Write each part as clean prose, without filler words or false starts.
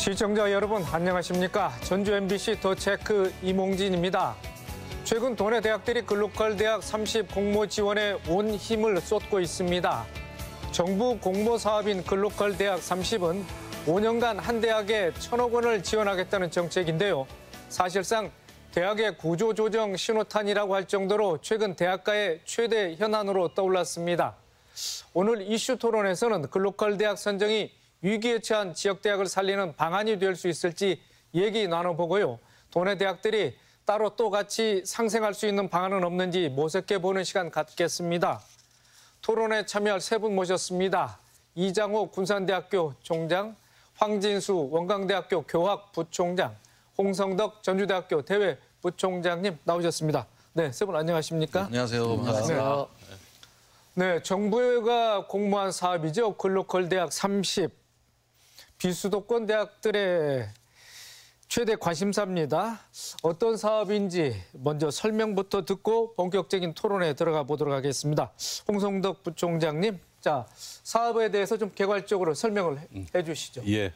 시청자 여러분 안녕하십니까? 전주 MBC 더 체크 이몽진입니다. 최근 도내 대학들이 글로컬 대학 30 공모 지원에 온 힘을 쏟고 있습니다. 정부 공모 사업인 글로컬 대학 30은 5년간 한 대학에 1,000억 원을 지원하겠다는 정책인데요. 사실상 대학의 구조조정 신호탄이라고 할 정도로 최근 대학가의 최대 현안으로 떠올랐습니다. 오늘 이슈 토론에서는 글로컬 대학 선정이 위기에 처한 지역대학을 살리는 방안이 될 수 있을지 얘기 나눠보고요. 도내 대학들이 따로 또 같이 상생할 수 있는 방안은 없는지 모색해보는 시간 갖겠습니다. 토론에 참여할 세 분 모셨습니다. 이장호 군산대학교 총장, 황진수 원광대학교 교학부총장, 홍성덕 전주대학교 대외부총장님 나오셨습니다. 네, 세 분 안녕하십니까? 안녕하세요. 반갑습니다. 네, 정부가 공모한 사업이죠. 글로컬 대학 30. 비수도권 대학들의 최대 관심사입니다. 어떤 사업인지 먼저 설명부터 듣고 본격적인 토론에 들어가 보도록 하겠습니다. 홍성덕 부총장님, 자, 사업에 대해서 좀 개괄적으로 설명을 해 주시죠. 예.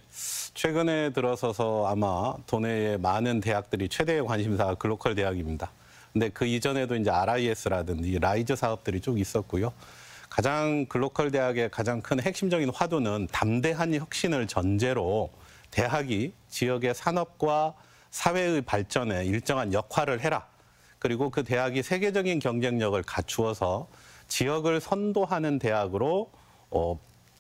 최근에 들어서서 아마 도내의 많은 대학들이 최대의 관심사가 글로컬 대학입니다. 근데 그 이전에도 이제 RIS라든지 라이즈 사업들이 쭉 있었고요. 가장 글로컬 대학의 가장 큰 핵심적인 화두는 담대한 혁신을 전제로 대학이 지역의 산업과 사회의 발전에 일정한 역할을 해라. 그리고 그 대학이 세계적인 경쟁력을 갖추어서 지역을 선도하는 대학으로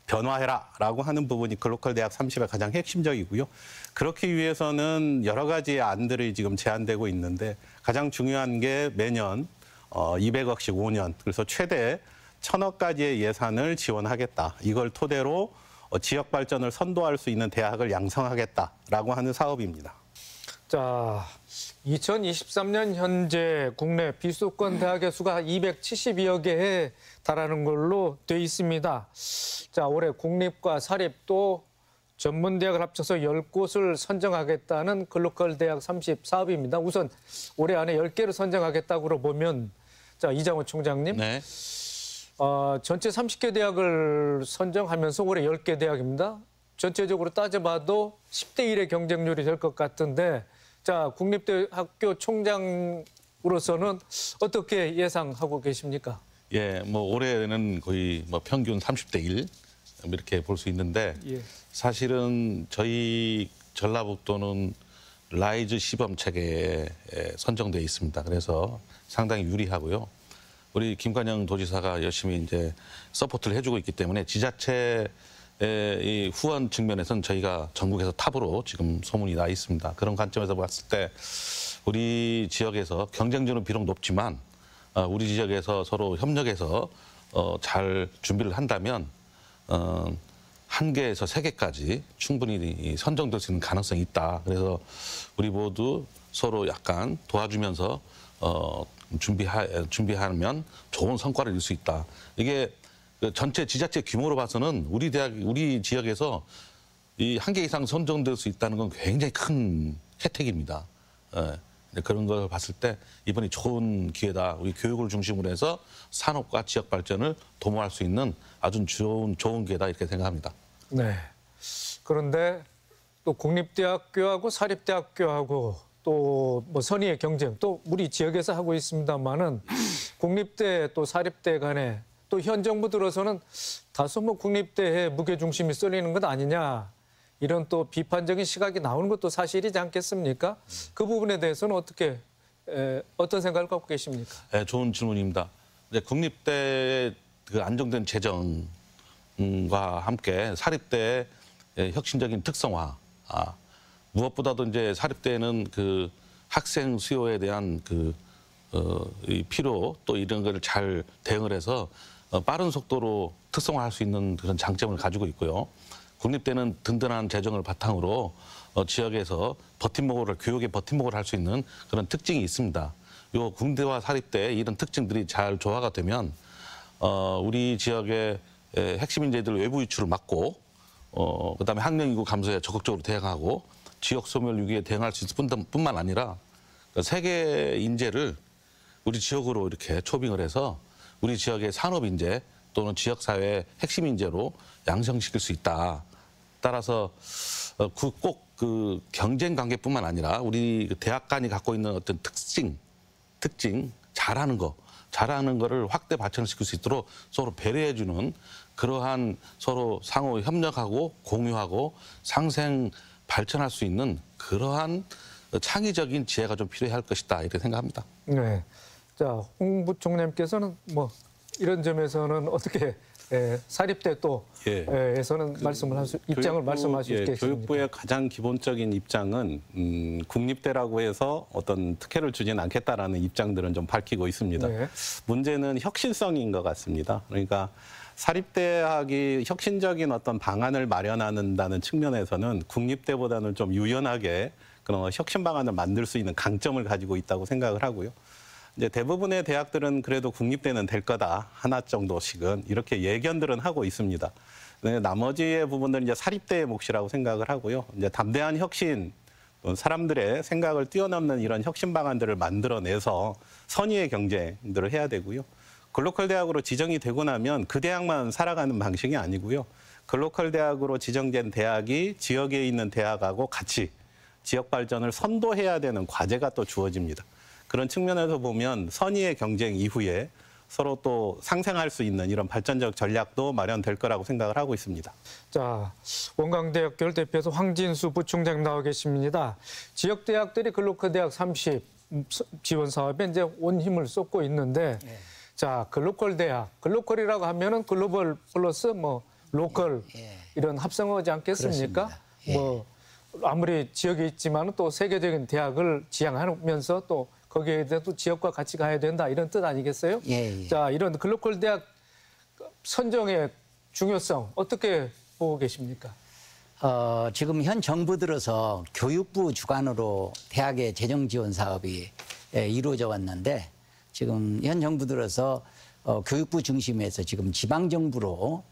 변화해라라고 하는 부분이 글로컬 대학 30의 가장 핵심적이고요. 그렇기 위해서는 여러 가지의 안들이 지금 제안되고 있는데 가장 중요한 게 매년 200억씩 5년, 그래서 최대 1,000억까지의 예산을 지원하겠다. 이걸 토대로 지역 발전을 선도할 수 있는 대학을 양성하겠다라고 하는 사업입니다. 자, 2023년 현재 국내 비수도권 대학의 수가 272여 개에 달하는 걸로 돼 있습니다. 자, 올해 국립과 사립도 전문대학을 합쳐서 10곳을 선정하겠다는 글로컬 대학 30 사업입니다. 우선 올해 안에 10개를 선정하겠다고 보면, 자, 이장호 총장님. 네. 전체 30개 대학을 선정하면서 올해 10개 대학입니다. 전체적으로 따져봐도 10대 1의 경쟁률이 될 것 같은데, 자, 국립대학교 총장으로서는 어떻게 예상하고 계십니까? 예, 뭐 올해는 거의 뭐 평균 30대 1 이렇게 볼 수 있는데 예. 사실은 저희 전라북도는 라이즈 시범 체계에 선정돼 있습니다. 그래서 상당히 유리하고요. 우리 김관영 도지사가 열심히 이제 서포트를 해주고 있기 때문에 지자체의 이 후원 측면에서는 저희가 전국에서 탑으로 지금 소문이 나 있습니다. 그런 관점에서 봤을 때 우리 지역에서 경쟁률은 비록 높지만 우리 지역에서 서로 협력해서 잘 준비를 한다면 1개에서 3개까지 충분히 선정될 수 있는 가능성이 있다. 그래서 우리 모두 서로 약간 도와주면서 준비하면 좋은 성과를 낼 수 있다. 이게 전체 지자체 규모로 봐서는 우리 지역에서 이 1개 이상 선정될 수 있다는 건 굉장히 큰 혜택입니다. 그런 걸 봤을 때 이번이 좋은 기회다. 우리 교육을 중심으로 해서 산업과 지역 발전을 도모할 수 있는 아주 좋은 기회다 이렇게 생각합니다. 네. 그런데 또 국립대학교하고 사립대학교하고 또 뭐 선의의 경쟁, 또 우리 지역에서 하고 있습니다만은 국립대 또 사립대 간에 또 현 정부 들어서는 다소 뭐 국립대에 무게중심이 쏠리는 것 아니냐, 이런 또 비판적인 시각이 나오는 것도 사실이지 않겠습니까? 그 부분에 대해서는 어떤 생각을 갖고 계십니까? 네, 좋은 질문입니다. 이제 국립대 그 안정된 재정과 함께 사립대의 혁신적인 특성화, 무엇보다도 이제 사립대는 그 학생 수요에 대한 이 필요 또 이런 거를 잘 대응을 해서 빠른 속도로 특성화할 수 있는 그런 장점을 가지고 있고요. 국립대는 든든한 재정을 바탕으로 지역에서 교육의 버팀목을 할 수 있는 그런 특징이 있습니다. 요 국대와 사립대의 이런 특징들이 잘 조화가 되면 우리 지역의 핵심 인재들 외부 유출을 막고 그다음에 학령 인구 감소에 적극적으로 대응하고 지역 소멸 위기에 대응할 수 있을 뿐만 아니라 세계 인재를 우리 지역으로 이렇게 초빙을 해서 우리 지역의 산업 인재 또는 지역 사회의 핵심 인재로 양성시킬 수 있다. 따라서 꼭 그 경쟁 관계뿐만 아니라 우리 대학 간이 갖고 있는 어떤 특징, 잘하는 거를 확대 발전시킬 수 있도록 서로 배려해주는 그러한 서로 상호 협력하고 공유하고 상생 발전할 수 있는 그러한 창의적인 지혜가 좀 필요할 것이다 이렇게 생각합니다. 네. 자, 홍 부총장님께서는 뭐 이런 점에서는 어떻게 사립대 또에서는 입장을 말씀할 수 있겠습니까? 교육부의 가장 기본적인 입장은 국립대라고 해서 어떤 특혜를 주지는 않겠다라는 입장들은 좀 밝히고 있습니다. 네. 문제는 혁신성인 것 같습니다. 그러니까 사립대학이 혁신적인 어떤 방안을 마련한다는 측면에서는 국립대보다는 좀 유연하게 그런 혁신 방안을 만들 수 있는 강점을 가지고 있다고 생각을 하고요. 이제 대부분의 대학들은 그래도 국립대는 될 거다. 하나 정도씩은 이렇게 예견들은 하고 있습니다. 나머지의 부분들은 이제 사립대의 몫이라고 생각을 하고요. 이제 담대한 혁신, 사람들의 생각을 뛰어넘는 이런 혁신 방안들을 만들어내서 선의의 경쟁들을 해야 되고요. 글로컬 대학으로 지정이 되고 나면 그 대학만 살아가는 방식이 아니고요. 글로컬 대학으로 지정된 대학이 지역에 있는 대학하고 같이 지역 발전을 선도해야 되는 과제가 또 주어집니다. 그런 측면에서 보면 선의의 경쟁 이후에 서로 또 상생할 수 있는 이런 발전적 전략도 마련될 거라고 생각을 하고 있습니다. 자, 원광대학교를 대표해서 황진수 부총장 나와 계십니다. 지역 대학들이 글로컬 대학 30 지원 사업에 이제 온 힘을 쏟고 있는데, 자, 글로컬 대학, 글로컬이라고 하면은 글로벌 플러스 뭐 로컬 이런 합성어지 않겠습니까? 뭐 아무리 지역에 있지만 또 세계적인 대학을 지향하면서 또 거기에 대해서 지역과 같이 가야 된다 이런 뜻 아니겠어요? 자, 이런 글로컬 대학 선정의 중요성 어떻게 보고 계십니까? 지금 현 정부 들어서 교육부 주관으로 대학의 재정 지원 사업이 이루어져 왔는데 지금 현 정부 들어서 교육부 중심에서 지금 지방 정부로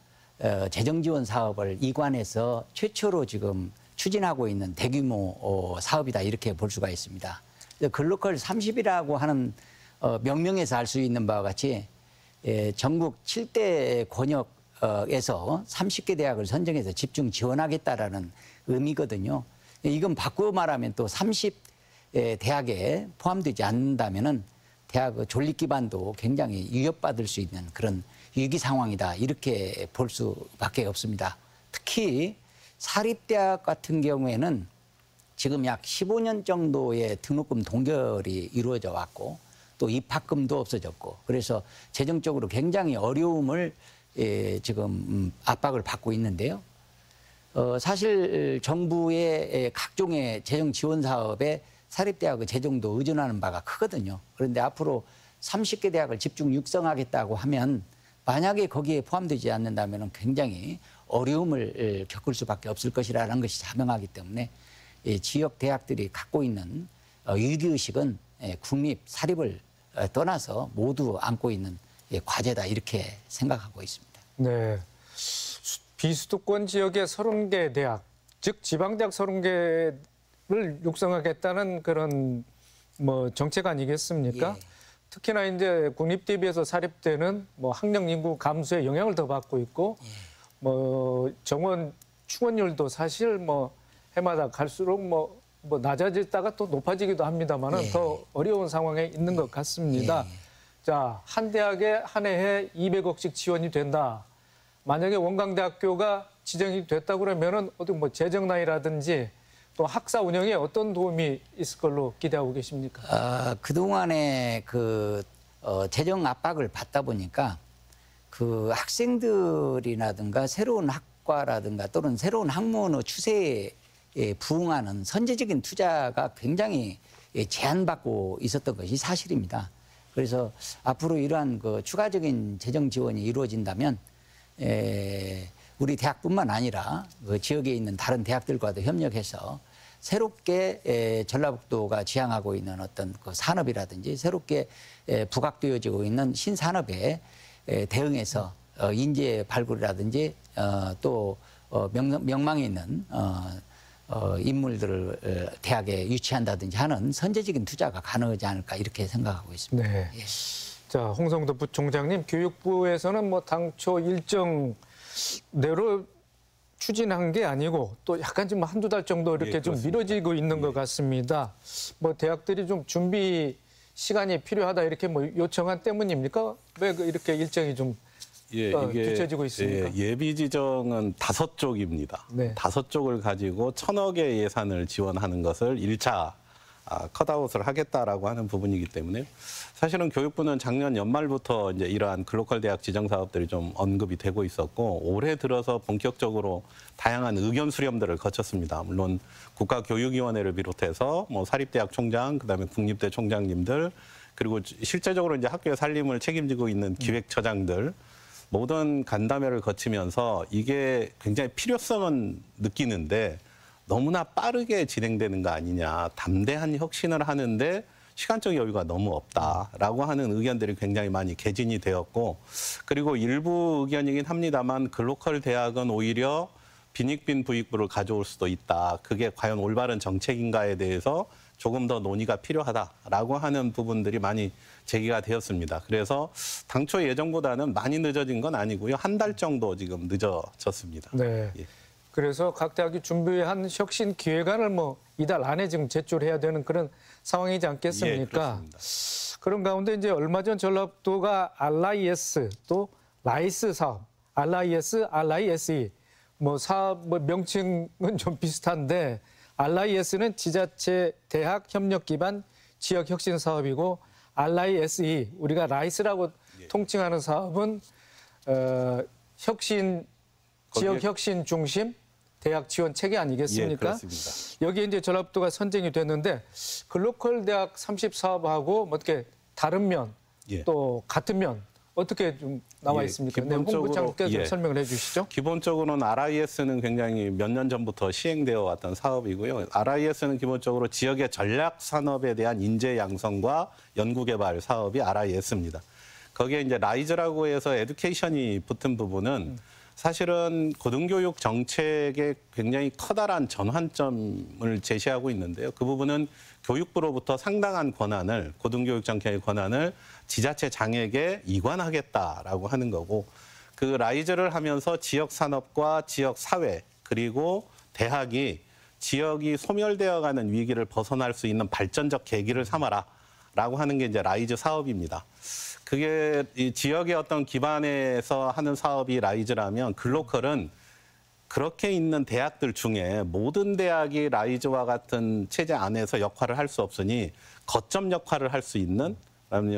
재정 지원 사업을 이관해서 최초로 지금 추진하고 있는 대규모 사업이다 이렇게 볼 수가 있습니다. 글로컬 30이라고 하는 명명에서 알 수 있는 바와 같이 전국 7대 권역에서 30개 대학을 선정해서 집중 지원하겠다라는 의미거든요. 이건 바꾸어 말하면 또 30 대학에 포함되지 않는다면은 대학 존립 기반도 굉장히 위협받을 수 있는 그런 위기 상황이다 이렇게 볼 수밖에 없습니다. 특히 사립대학 같은 경우에는 지금 약 15년 정도의 등록금 동결이 이루어져 왔고 또 입학금도 없어졌고 그래서 재정적으로 굉장히 어려움을 지금 압박을 받고 있는데요. 사실 정부의 각종의 재정 지원 사업에 사립대학의 재정도 의존하는 바가 크거든요. 그런데 앞으로 30개 대학을 집중 육성하겠다고 하면 만약에 거기에 포함되지 않는다면 굉장히 어려움을 겪을 수밖에 없을 것이라는 것이 자명하기 때문에 지역 대학들이 갖고 있는 위기의식은 국립, 사립을 떠나서 모두 안고 있는 과제다 이렇게 생각하고 있습니다. 네. 비수도권 지역의 30개 대학, 즉 지방대학 30개를 육성하겠다는 그런 뭐 정책 아니겠습니까? 특히나 이제 국립대에 비해서 사립대는 뭐 학령 인구 감소에 영향을 더 받고 있고 뭐 정원 충원율도 사실 뭐 해마다 갈수록 뭐 낮아졌다가 또 높아지기도 합니다만은 더 어려운 상황에 있는 것 같습니다. 자, 한 대학에 한 해에 200억씩 지원이 된다. 만약에 원광대학교가 지정이 됐다 그러면은 어디 뭐 재정난이라든지 또 학사 운영에 어떤 도움이 있을 걸로 기대하고 계십니까? 그동안에 재정 압박을 받다 보니까 그 학생들이라든가 새로운 학과라든가 또는 새로운 학문의 추세에 부응하는 선제적인 투자가 굉장히 제한받고 있었던 것이 사실입니다. 그래서 앞으로 이러한 추가적인 재정 지원이 이루어진다면 우리 대학뿐만 아니라 그 지역에 있는 다른 대학들과도 협력해서 새롭게 전라북도가 지향하고 있는 어떤 그 산업이라든지 새롭게 부각되어지고 있는 신산업에 대응해서 인재 발굴이라든지 또 명망에 있는 인물들을 대학에 유치한다든지 하는 선제적인 투자가 가능하지 않을까 이렇게 생각하고 있습니다. 네. 자, 홍성도 부총장님, 교육부에서는 뭐 당초 일정대로 추진한 게 아니고 또 약간 좀 한두 달 정도 이렇게 좀 그렇습니다. 미뤄지고 있는 것 같습니다. 뭐 대학들이 좀 준비 시간이 필요하다 이렇게 뭐 요청한 때문입니까? 왜 이렇게 일정이 좀 뒤처지고 있습니까? 예비 지정은 5쪽입니다. 네. 5쪽을 가지고 1,000억의 예산을 지원하는 것을 1차 컷아웃을 하겠다라고 하는 부분이기 때문에 사실은 교육부는 작년 연말부터 이제 이러한 글로컬 대학 지정 사업들이 좀 언급이 되고 있었고 올해 들어서 본격적으로 다양한 의견 수렴들을 거쳤습니다. 물론 국가교육위원회를 비롯해서 뭐 사립대학 총장, 그다음에 국립대 총장님들 그리고 실제적으로 이제 학교의 살림을 책임지고 있는 기획처장들 모든 간담회를 거치면서 이게 굉장히 필요성은 느끼는데 너무나 빠르게 진행되는 거 아니냐. 담대한 혁신을 하는데 시간적 여유가 너무 없다라고 하는 의견들이 굉장히 많이 개진이 되었고 그리고 일부 의견이긴 합니다만 글로컬 대학은 오히려 빈익빈 부익부를 가져올 수도 있다. 그게 과연 올바른 정책인가에 대해서 조금 더 논의가 필요하다라고 하는 부분들이 많이 제기가 되었습니다. 그래서 당초 예정보다는 많이 늦어진 건 아니고요. 한 달 정도 지금 늦어졌습니다. 네. 예. 그래서 각 대학이 준비한 혁신 기획안을 뭐 이달 안에 지금 제출해야 되는 그런 상황이지 않겠습니까? 예, 그렇습니다. 그런 가운데 이제 얼마 전 전라북도가 RIS 또 라이스 사업, RISE 뭐 사업 뭐 명칭은 좀 비슷한데 RIS는 지자체 대학 협력 기반 지역 혁신 사업이고 RISE 우리가 라이스라고 통칭하는 사업은 혁신 지역 혁신 중심 대학 지원 체계 아니겠습니까? 예, 그렇습니다. 여기에 이제 전라북도가 선정이 됐는데 글로컬 대학 30 사업하고 뭐 어떻게 다른 면 또 같은 면 어떻게 좀 나와 있습니까? 홍부장께서 좀 설명을 해주시죠. 기본적으로는 RIS는 굉장히 몇 년 전부터 시행되어 왔던 사업이고요. RIS는 기본적으로 지역의 전략 산업에 대한 인재 양성과 연구 개발 사업이 RIS입니다. 거기에 이제 라이즈라고 해서 에듀케이션이 붙은 부분은 사실은 고등교육 정책에 굉장히 커다란 전환점을 제시하고 있는데요. 그 부분은 교육부로부터 상당한 권한을 고등교육 정책의 권한을 지자체 장에게 이관하겠다라고 하는 거고 그 라이즈를 하면서 지역 산업과 지역 사회 그리고 대학이 지역이 소멸되어가는 위기를 벗어날 수 있는 발전적 계기를 삼아라라고 하는 게 이제 라이즈 사업입니다. 그게 이 지역의 어떤 기반에서 하는 사업이 라이즈라면 글로컬은 그렇게 있는 대학들 중에 모든 대학이 라이즈와 같은 체제 안에서 역할을 할 수 없으니 거점 역할을 할 수 있는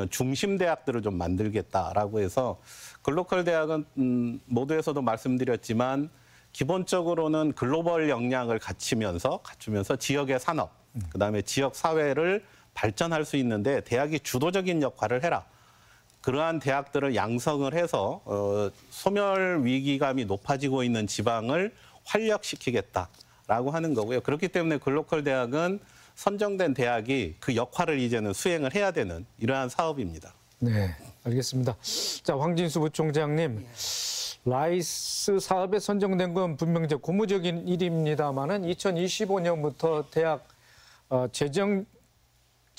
중심 대학들을 좀 만들겠다라고 해서 글로컬 대학은 모두에서도 말씀드렸지만 기본적으로는 글로벌 역량을 갖추면서 지역의 산업, 그다음에 지역 사회를 발전할 수 있는데 대학이 주도적인 역할을 해라. 그러한 대학들을 양성을 해서 소멸 위기감이 높아지고 있는 지방을 활력시키겠다라고 하는 거고요. 그렇기 때문에 글로컬 대학은 선정된 대학이 그 역할을 이제는 수행을 해야 되는 이러한 사업입니다. 네, 알겠습니다. 자, 황진수 부총장님, 라이스 사업에 선정된 건 분명 이제 고무적인 일입니다만은 2025년부터 대학 재정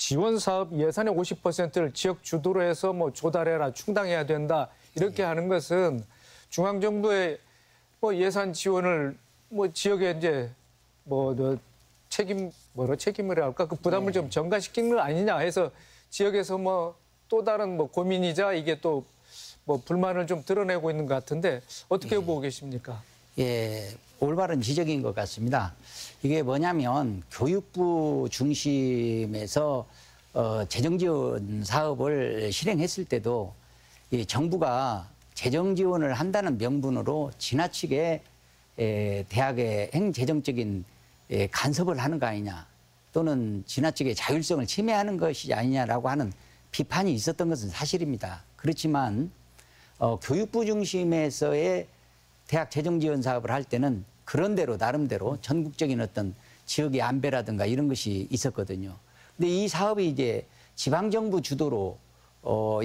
지원 사업 예산의 50%를 지역 주도로 해서 뭐 조달해라, 충당해야 된다 이렇게 하는 것은 중앙 정부의 뭐 예산 지원을 뭐 지역에 이제 뭐 책임을 할까 그 부담을 좀 전가시키는 거 아니냐 해서 지역에서 뭐 또 다른 뭐 고민이자 이게 또 뭐 불만을 좀 드러내고 있는 것 같은데 어떻게 보고 계십니까? 예, 올바른 지적인 것 같습니다. 이게 뭐냐면 교육부 중심에서 재정지원 사업을 실행했을 때도 이 정부가 재정지원을 한다는 명분으로 지나치게 대학의 행재정적인 간섭을 하는 거 아니냐 또는 지나치게 자율성을 침해하는 것이 아니냐라고 하는 비판이 있었던 것은 사실입니다. 그렇지만 교육부 중심에서의 대학 재정지원 사업을 할 때는 그런대로 나름대로 전국적인 어떤 지역의 안배라든가 이런 것이 있었거든요. 근데 이 사업이 이제 지방정부 주도로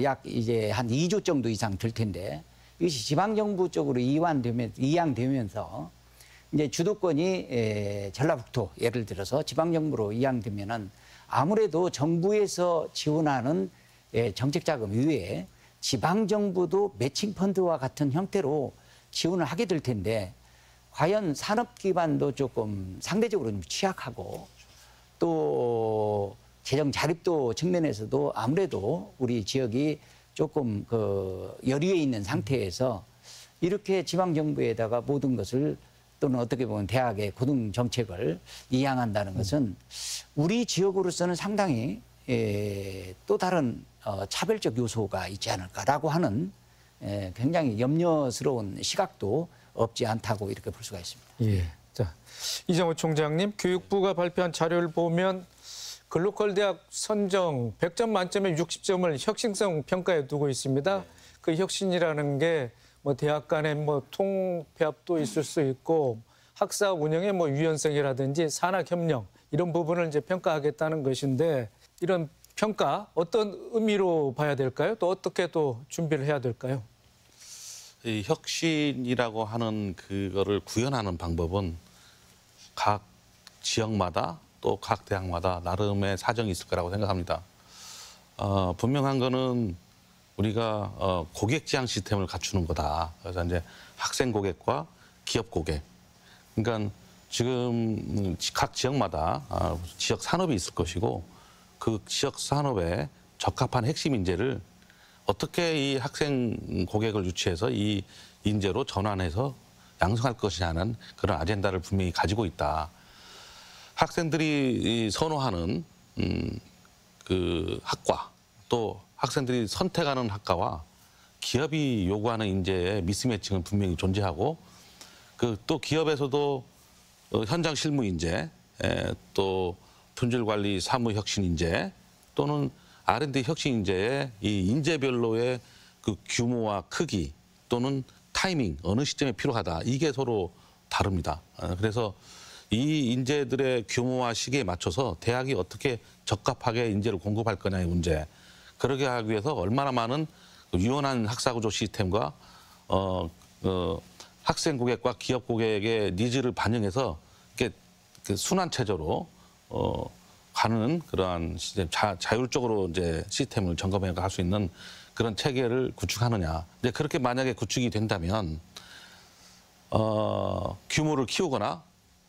약 이제 한 2조 정도 이상 될 텐데 이것이 지방정부 쪽으로 이양되면서 이제 주도권이 전라북도 예를 들어서 지방정부로 이양되면은 아무래도 정부에서 지원하는 정책자금 이외에 지방정부도 매칭펀드와 같은 형태로 지원을 하게 될 텐데 과연 산업 기반도 조금 상대적으로 좀 취약하고 또 재정 자립도 측면에서도 아무래도 우리 지역이 조금 그 여리에 있는 상태에서 이렇게 지방 정부에다가 모든 것을 또는 어떻게 보면 대학의 고등 정책을 이양한다는 것은 우리 지역으로서는 상당히 또 다른 차별적 요소가 있지 않을까라고 하는 굉장히 염려스러운 시각도 없지 않다고 이렇게 볼 수가 있습니다. 예. 자, 이정호 총장님, 교육부가 발표한 자료를 보면 글로컬 대학 선정 100점 만점에 60점을 혁신성 평가에 두고 있습니다. 네. 그 혁신이라는 게 뭐 대학 간의 뭐 통폐합도 있을 수 있고 학사 운영의 뭐 유연성이라든지 산학 협력 이런 부분을 이제 평가하겠다는 것인데 이런 평가 어떤 의미로 봐야 될까요? 또 어떻게 또 준비를 해야 될까요? 이 혁신이라고 하는 그거를 구현하는 방법은 각 지역마다 또 각 대학마다 나름의 사정이 있을 거라고 생각합니다. 분명한 거는 우리가 고객 지향 시스템을 갖추는 거다. 그래서 이제 학생 고객과 기업 고객. 그러니까 지금 각 지역마다 지역 산업이 있을 것이고 그 지역 산업에 적합한 핵심 인재를 어떻게 이 학생 고객을 유치해서 이 인재로 전환해서 양성할 것이냐는 그런 아젠다를 분명히 가지고 있다. 학생들이 선호하는 그 학과 또 학생들이 선택하는 학과와 기업이 요구하는 인재의 미스매칭은 분명히 존재하고 그 또 기업에서도 현장 실무 인재 또 품질 관리 사무 혁신 인재 또는 R&D 혁신 인재의 이 인재별로의 그 규모와 크기 또는 타이밍 어느 시점에 필요하다 이게 서로 다릅니다. 그래서 이 인재들의 규모와 시기에 맞춰서 대학이 어떻게 적합하게 인재를 공급할 거냐의 문제. 그러게 하기 위해서 얼마나 많은 유연한 학사구조 시스템과 학생 고객과 기업 고객의 니즈를 반영해서 이렇게 순환 체제로 가는 그러한 시스템, 자율적으로 이제 시스템을 점검해 갈 수 있는 그런 체계를 구축하느냐. 이제 그렇게 만약에 구축이 된다면 규모를 키우거나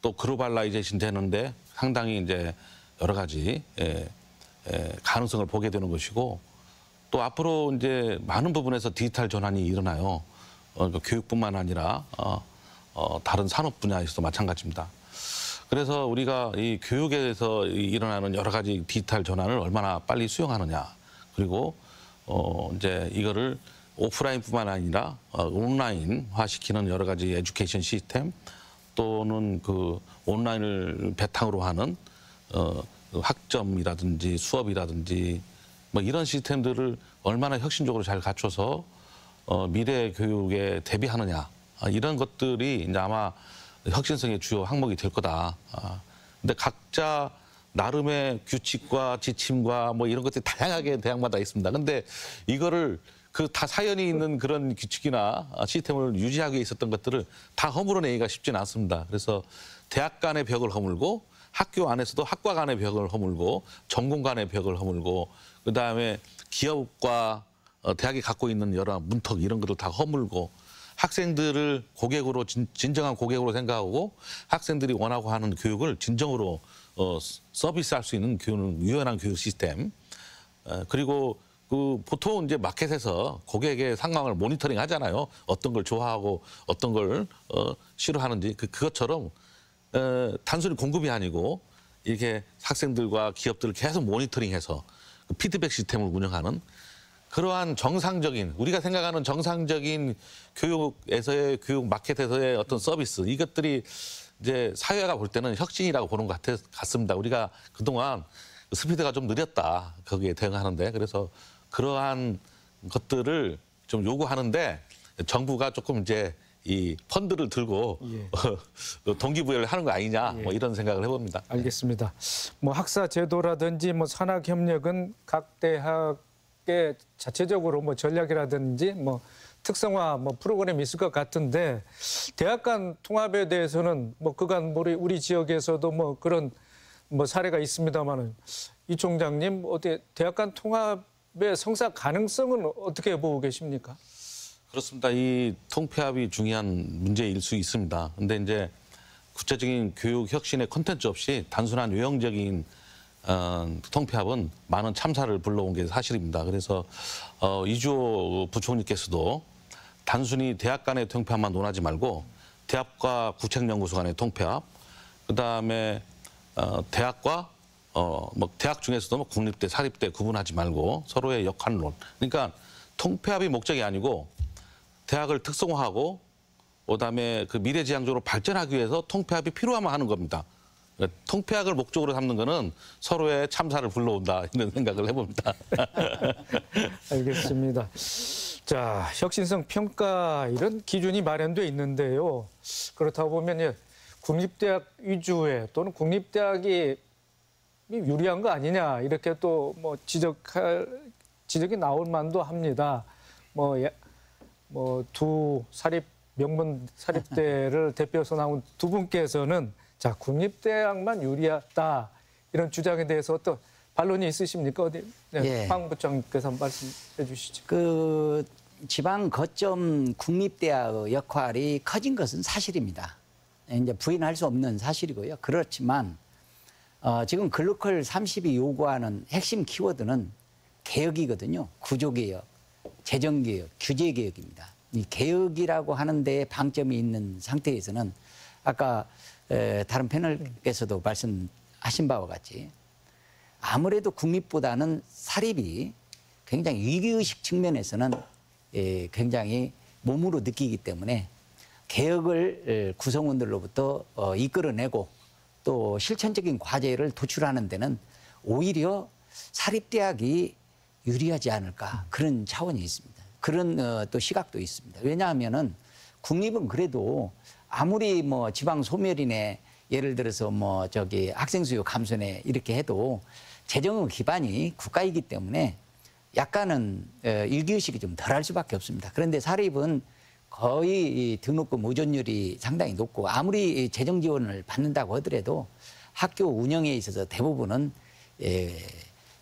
또 글로벌라이제이션 되는데 상당히 이제 여러 가지 가능성을 보게 되는 것이고 또 앞으로 이제 많은 부분에서 디지털 전환이 일어나요. 교육뿐만 아니라 다른 산업 분야에서도 마찬가지입니다. 그래서 우리가 이 교육에서 일어나는 여러 가지 디지털 전환을 얼마나 빨리 수용하느냐 그리고 이제 이거를 오프라인뿐만 아니라 온라인화 시키는 여러 가지 에듀케이션 시스템 또는 그 온라인을 바탕으로 하는 학점이라든지 수업이라든지 뭐 이런 시스템들을 얼마나 혁신적으로 잘 갖춰서 미래 교육에 대비하느냐 이런 것들이 이제 아마 혁신성의 주요 항목이 될 거다. 근데 각자 나름의 규칙과 지침과 뭐 이런 것들이 다양하게 대학마다 있습니다. 근데 이거를 그 다 사연이 있는 그런 규칙이나 시스템을 유지하기 위해 있었던 것들을 다 허물어내기가 쉽지는 않습니다. 그래서 대학 간의 벽을 허물고 학교 안에서도 학과 간의 벽을 허물고 전공 간의 벽을 허물고 그다음에 기업과 대학이 갖고 있는 여러 문턱 이런 것들 다 허물고 학생들을 고객으로 진정한 고객으로 생각하고 학생들이 원하고 하는 교육을 진정으로 서비스할 수 있는 유연한 교육 시스템 그리고 그 보통 이제 마켓에서 고객의 상황을 모니터링 하잖아요. 어떤 걸 좋아하고 어떤 걸 싫어하는지 그것처럼 단순히 공급이 아니고 이렇게 학생들과 기업들을 계속 모니터링해서 그 피드백 시스템을 운영하는 그러한 정상적인 우리가 생각하는 정상적인 교육에서의 교육 마켓에서의 어떤 서비스 이것들이 이제 사회가 볼 때는 혁신이라고 보는 것 같습니다. 우리가 그동안 스피드가 좀 느렸다 거기에 대응하는데 그래서 그러한 것들을 좀 요구하는데 정부가 조금 이제 이 펀드를 들고 동기부여를 하는 거 아니냐 뭐 이런 생각을 해봅니다. 알겠습니다. 뭐 학사 제도라든지 뭐 산학 협력은 각 대학의 자체적으로 뭐 전략이라든지 뭐 특성화 뭐 프로그램이 있을 것 같은데 대학 간 통합에 대해서는 뭐 그간 우리 지역에서도 뭐 그런 뭐 사례가 있습니다만은 이 총장님 어떻게 대학 간 통합의 성사 가능성은 어떻게 보고 계십니까? 그렇습니다. 이 통폐합이 중요한 문제일 수 있습니다. 근데 이제 구체적인 교육 혁신의 콘텐츠 없이 단순한 외형적인 통폐합은 많은 참사를 불러온 게 사실입니다. 그래서 이주호 부총리께서도 단순히 대학 간의 통폐합만 논하지 말고 대학과 구책연구소 간의 통폐합, 그다음에 대학과 뭐 대학 중에서도 뭐 국립대, 사립대 구분하지 말고 서로의 역할론. 그러니까 통폐합이 목적이 아니고 대학을 특성화하고 그다음에 그 미래지향적으로 발전하기 위해서 통폐합이 필요하면 하는 겁니다. 통폐합을 목적으로 삼는 거는 서로의 참사를 불러온다 이런 생각을 해봅니다. 알겠습니다. 자, 혁신성 평가 이런 기준이 마련돼 있는데요. 그렇다고 보면 국립대학 위주의 또는 국립대학이 유리한 거 아니냐 이렇게 또 뭐 지적이 나올 만도 합니다. 두 명문 사립대를 대표해서 나온 두 분께서는 자, 국립대학만 유리하다 이런 주장에 대해서 어떤 반론이 있으십니까? 어디? 네, 황 부총리께서 한번 말씀해 주시죠. 그 지방 거점 국립대학의 역할이 커진 것은 사실입니다. 이제 부인할 수 없는 사실이고요. 그렇지만 지금 글로컬 30이 요구하는 핵심 키워드는 개혁이거든요. 구조개혁, 재정개혁, 규제개혁입니다. 이 개혁이라고 하는 데에 방점이 있는 상태에서는 아까 다른 패널께서도 말씀하신 바와 같이 아무래도 국립보다는 사립이 굉장히 위기의식 측면에서는 굉장히 몸으로 느끼기 때문에 개혁을 구성원들로부터 이끌어내고 또 실천적인 과제를 도출하는 데는 오히려 사립대학이 유리하지 않을까 그런 차원이 있습니다. 그런 또 시각도 있습니다. 왜냐하면은 국립은 그래도 아무리 뭐 지방 소멸이네 예를 들어서 뭐 학생 수요 감소네 이렇게 해도 재정의 기반이 국가이기 때문에 약간은 일기의식이 좀 덜할 수밖에 없습니다. 그런데 사립은 거의 등록금 의존율이 상당히 높고 아무리 재정 지원을 받는다고 하더라도 학교 운영에 있어서 대부분은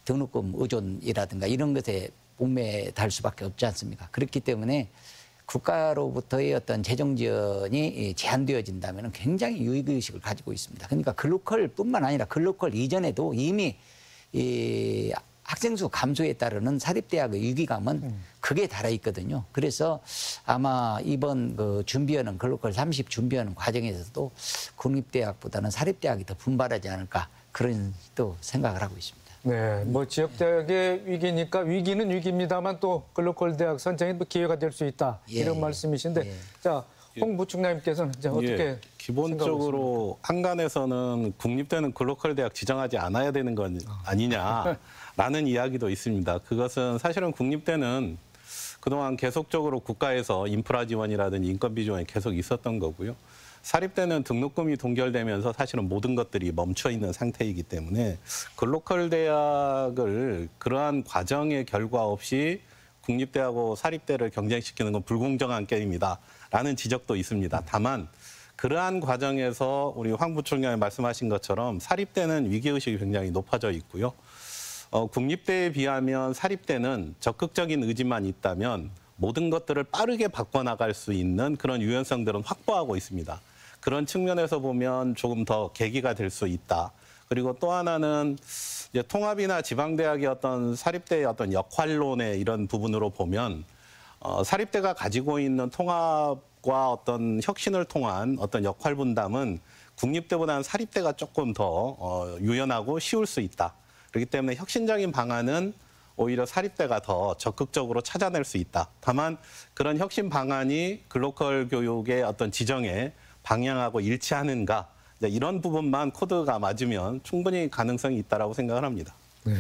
등록금 의존이라든가 이런 것에 목매달 수밖에 없지 않습니까? 그렇기 때문에 국가로부터의 어떤 재정 지원이 제한되어진다면 굉장히 유익의식을 가지고 있습니다. 그러니까 글로컬뿐만 아니라 글로컬 이전에도 이미 학생 수 감소에 따르는 사립대학의 위기감은 극에 달해 있거든요. 그래서 아마 이번 준비하는 글로컬 30 준비하는 과정에서도 국립대학보다는 사립대학이 더 분발하지 않을까 그런 또 생각을 하고 있습니다. 네, 뭐 지역대학의 위기니까 위기는 위기입니다만 또 글로컬 대학 선정이 또 기회가 될 수 있다 이런 말씀이신데 자, 홍 부총장님께서는 이제 어떻게 기본적으로 한간에서는 국립대는 글로컬 대학 지정하지 않아야 되는 건 아니냐라는 이야기도 있습니다. 그것은 사실은 국립대는 그동안 계속적으로 국가에서 인프라 지원이라든지 인건비 지원이 계속 있었던 거고요. 사립대는 등록금이 동결되면서 사실은 모든 것들이 멈춰 있는 상태이기 때문에 글로컬 대학을 그러한 과정의 결과 없이 국립대하고 사립대를 경쟁시키는 건 불공정한 게임이다라는 지적도 있습니다. 다만 그러한 과정에서 우리 황 부총장이 말씀하신 것처럼 사립대는 위기의식이 굉장히 높아져 있고요. 국립대에 비하면 사립대는 적극적인 의지만 있다면 모든 것들을 빠르게 바꿔나갈 수 있는 그런 유연성들은 확보하고 있습니다. 그런 측면에서 보면 조금 더 계기가 될 수 있다. 그리고 또 하나는 이제 통합이나 지방대학의 어떤 사립대의 어떤 역할론의 이런 부분으로 보면 사립대가 가지고 있는 통합과 어떤 혁신을 통한 어떤 역할 분담은 국립대보다는 사립대가 조금 더 유연하고 쉬울 수 있다. 그렇기 때문에 혁신적인 방안은 오히려 사립대가 더 적극적으로 찾아낼 수 있다. 다만 그런 혁신 방안이 글로컬 교육의 어떤 지정에 방향하고 일치하는가 이런 부분만 코드가 맞으면 충분히 가능성이 있다라고 생각을 합니다. 네.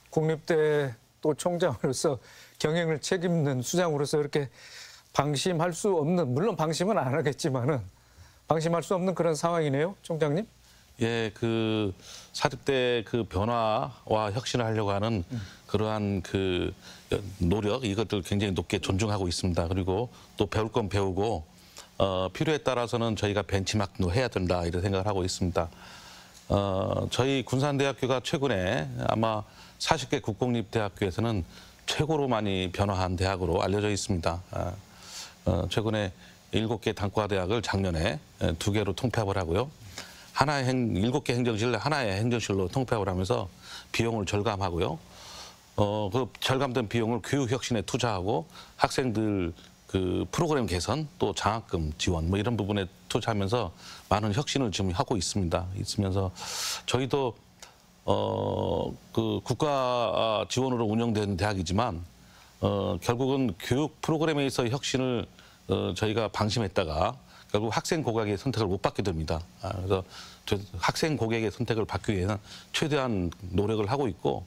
국립대 또 총장으로서 경영을 책임있는 수장으로서 이렇게 방심할 수 없는 물론 방심은 안 하겠지만은 방심할 수 없는 그런 상황이네요, 총장님. 예, 그 사립대 그 변화와 혁신을 하려고 하는 그러한 그 노력 이것들 굉장히 높게 존중하고 있습니다. 그리고 또 배울 건 배우고 필요에 따라서는 저희가 벤치마킹도 해야 된다 이런 생각을 하고 있습니다. 저희 군산대학교가 최근에 아마 40개 국공립대학교에서는 최고로 많이 변화한 대학으로 알려져 있습니다. 최근에 7개 단과대학을 작년에 2개로 통폐합을 하고요. 하나의 7개 행정실 하나의 행정실로 통폐합을 하면서 비용을 절감하고요. 그 절감된 비용을 교육 혁신에 투자하고 학생들 그 프로그램 개선 또 장학금 지원 뭐 이런 부분에 투자하면서 많은 혁신을 지금 하고 있으면서 저희도 그 국가 지원으로 운영된 대학이지만 결국은 교육 프로그램에 있어 혁신을 저희가 방심했다가 결국 학생 고객의 선택을 못 받게 됩니다. 그래서 학생 고객의 선택을 받기 위해서는 최대한 노력을 하고 있고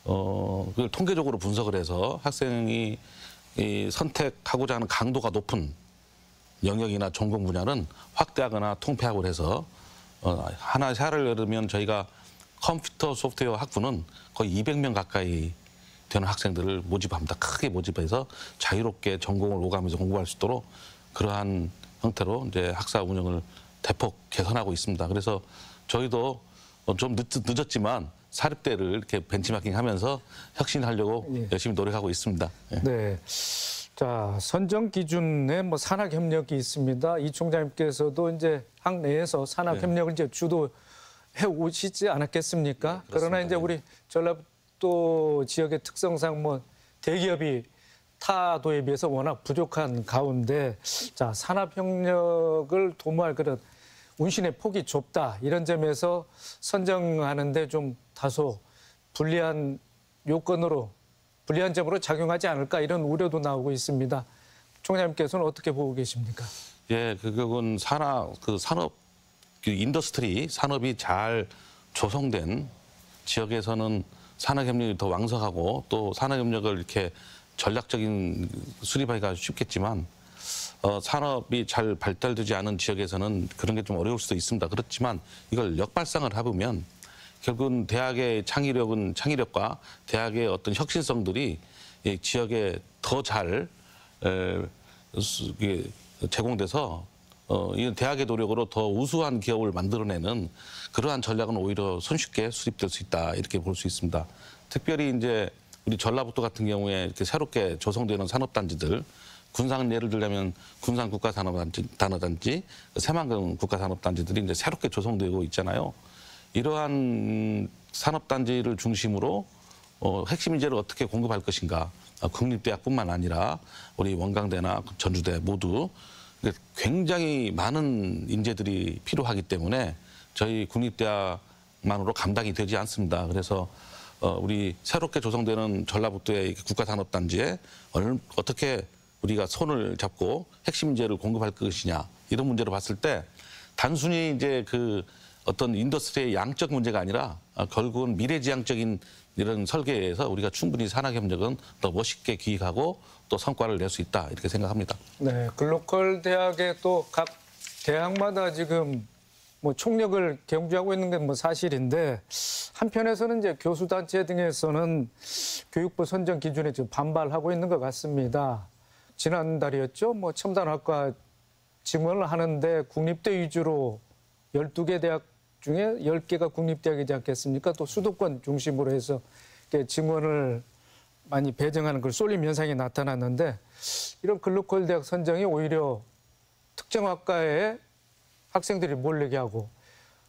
그걸 통계적으로 분석을 해서 학생이 이 선택하고자 하는 강도가 높은 영역이나 전공 분야는 확대하거나 통폐합을 해서 하나 사례를 예르면 저희가 컴퓨터 소프트웨어 학부는 거의 200명 가까이 되는 학생들을 모집합니다. 크게 모집해서 자유롭게 전공을 오가면서 공부할 수 있도록 그러한 형태로 이제 학사 운영을 대폭 개선하고 있습니다. 그래서 저희도 좀 늦었지만 사립대를 이렇게 벤치마킹하면서 혁신하려고 열심히 노력하고 있습니다. 네. 자, 선정 기준에 뭐 산학 협력이 있습니다. 이 총장님께서도 이제 학내에서 산학 협력을 이제 주도해 오시지 않았겠습니까? 그러나 이제 우리 전라북도 지역의 특성상 뭐 대기업이 타 도에 비해서 워낙 부족한 가운데 자, 산업 협력을 도모할 그런 운신의 폭이 좁다. 이런 점에서 선정하는데 좀 다소 불리한 점으로 작용하지 않을까 이런 우려도 나오고 있습니다. 총장님께서는 어떻게 보고 계십니까? 예, 그건 산업 인더스트리 산업이 잘 조성된 지역에서는 산학협력이 더 왕성하고 또 산학협력을 이렇게 전략적인 수립하기가 쉽겠지만 산업이 잘 발달되지 않은 지역에서는 그런 게 좀 어려울 수도 있습니다. 그렇지만 이걸 역발상을 해보면 결국은 대학의 창의력과 대학의 어떤 혁신성들이 이 지역에 더 잘 제공돼서 이 대학의 노력으로 더 우수한 기업을 만들어내는 그러한 전략은 오히려 손쉽게 수립될 수 있다 이렇게 볼 수 있습니다. 특별히 이제 우리 전라북도 같은 경우에 이렇게 새롭게 조성되는 산업단지들, 군산 예를 들자면 군산 국가산업단지, 새만금 국가산업단지들이 이제 새롭게 조성되고 있잖아요. 이러한 산업단지를 중심으로 핵심 인재를 어떻게 공급할 것인가. 국립대학뿐만 아니라 우리 원광대나 전주대 모두 굉장히 많은 인재들이 필요하기 때문에 저희 국립대학만으로 감당이 되지 않습니다. 그래서 우리 새롭게 조성되는 전라북도의 국가산업단지에 어떻게 우리가 손을 잡고 핵심 인재를 공급할 것이냐 이런 문제를 봤을 때 단순히 이제 그 어떤 인더스트리의 양적 문제가 아니라 결국은 미래지향적인 이런 설계에서 우리가 충분히 산학협력은 더 멋있게 기획하고 또 성과를 낼 수 있다 이렇게 생각합니다. 네, 글로컬 대학의 또 각 대학마다 지금 뭐 총력을 경주하고 있는 게 뭐 사실인데 한편에서는 이제 교수단체 등에서는 교육부 선정 기준에 지금 반발하고 있는 것 같습니다. 지난달이었죠. 뭐 첨단학과 증원을 하는데 국립대 위주로 12개 대학 중에 10개가 국립대학이지 않겠습니까? 또 수도권 중심으로 해서 증원을 많이 배정하는 그 쏠림 현상이 나타났는데 이런 글로컬 대학 선정이 오히려 특정 학과에 학생들이 몰리게 하고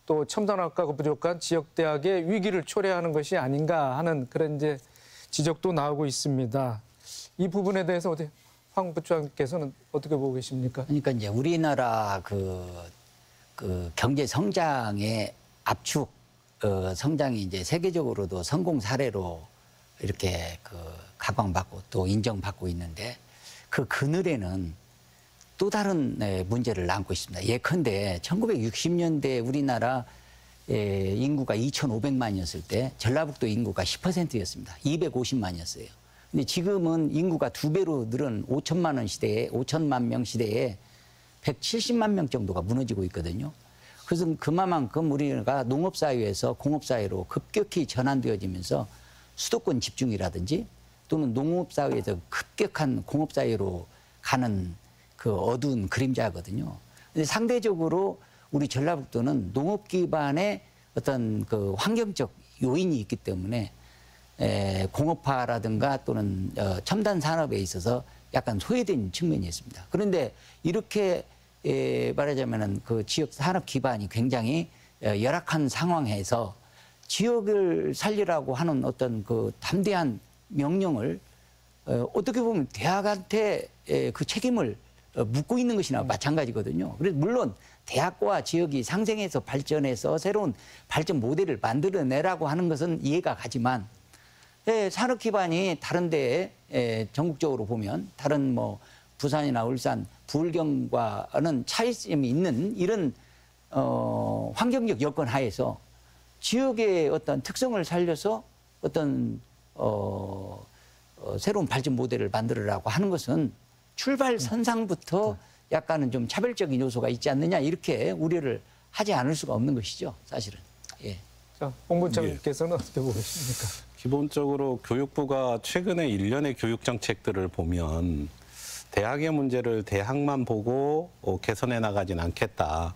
또 첨단학과가 부족한 지역대학의 위기를 초래하는 것이 아닌가 하는 그런 이제 지적도 나오고 있습니다. 이 부분에 대해서 어떻게 황 부총장께서는 어떻게 보고 계십니까? 그러니까 이제 우리나라 그 경제 성장의 압축 성장이 이제 세계적으로도 성공 사례로 이렇게 각광받고 또 인정받고 있는데 그 그늘에는 또 다른 문제를 안고 있습니다. 예컨대 1960년대 우리나라 인구가 2,500만이었을 때 전라북도 인구가 10%였습니다. 250만이었어요. 근데 지금은 인구가 2배로 늘은 5천만 명 시대에 170만 명 정도가 무너지고 있거든요. 그래서 그만큼 우리가 농업사회에서 공업사회로 급격히 전환되어지면서 수도권 집중이라든지 또는 농업사회에서 급격한 공업사회로 가는 그 어두운 그림자거든요. 근데 상대적으로 우리 전라북도는 농업 기반의 어떤 그 환경적 요인이 있기 때문에 공업화라든가 또는 첨단 산업에 있어서 약간 소외된 측면이 있습니다. 그런데 이렇게 말하자면은 그 지역 산업 기반이 굉장히 열악한 상황에서 지역을 살리라고 하는 어떤 그 담대한 명령을 어떻게 보면 대학한테 그 책임을 묻고 있는 것이나 마찬가지거든요. 그래서 물론 대학과 지역이 상생해서 발전해서 새로운 발전 모델을 만들어내라고 하는 것은 이해가 가지만 산업 기반이 다른 데에 전국적으로 보면 다른 뭐 부산이나 울산, 부울경과는 차이점이 있는 이런 환경적 여건 하에서 지역의 어떤 특성을 살려서 어떤 새로운 발전 모델을 만들으라고 하는 것은 출발 선상부터 약간은 좀 차별적인 요소가 있지 않느냐 이렇게 우려를 하지 않을 수가 없는 것이죠, 사실은. 예. 자, 홍 부장님께서는 어떻게 보고 계십니까? 기본적으로 교육부가 최근에 일련의 교육 정책들을 보면 대학의 문제를 대학만 보고 개선해 나가진 않겠다.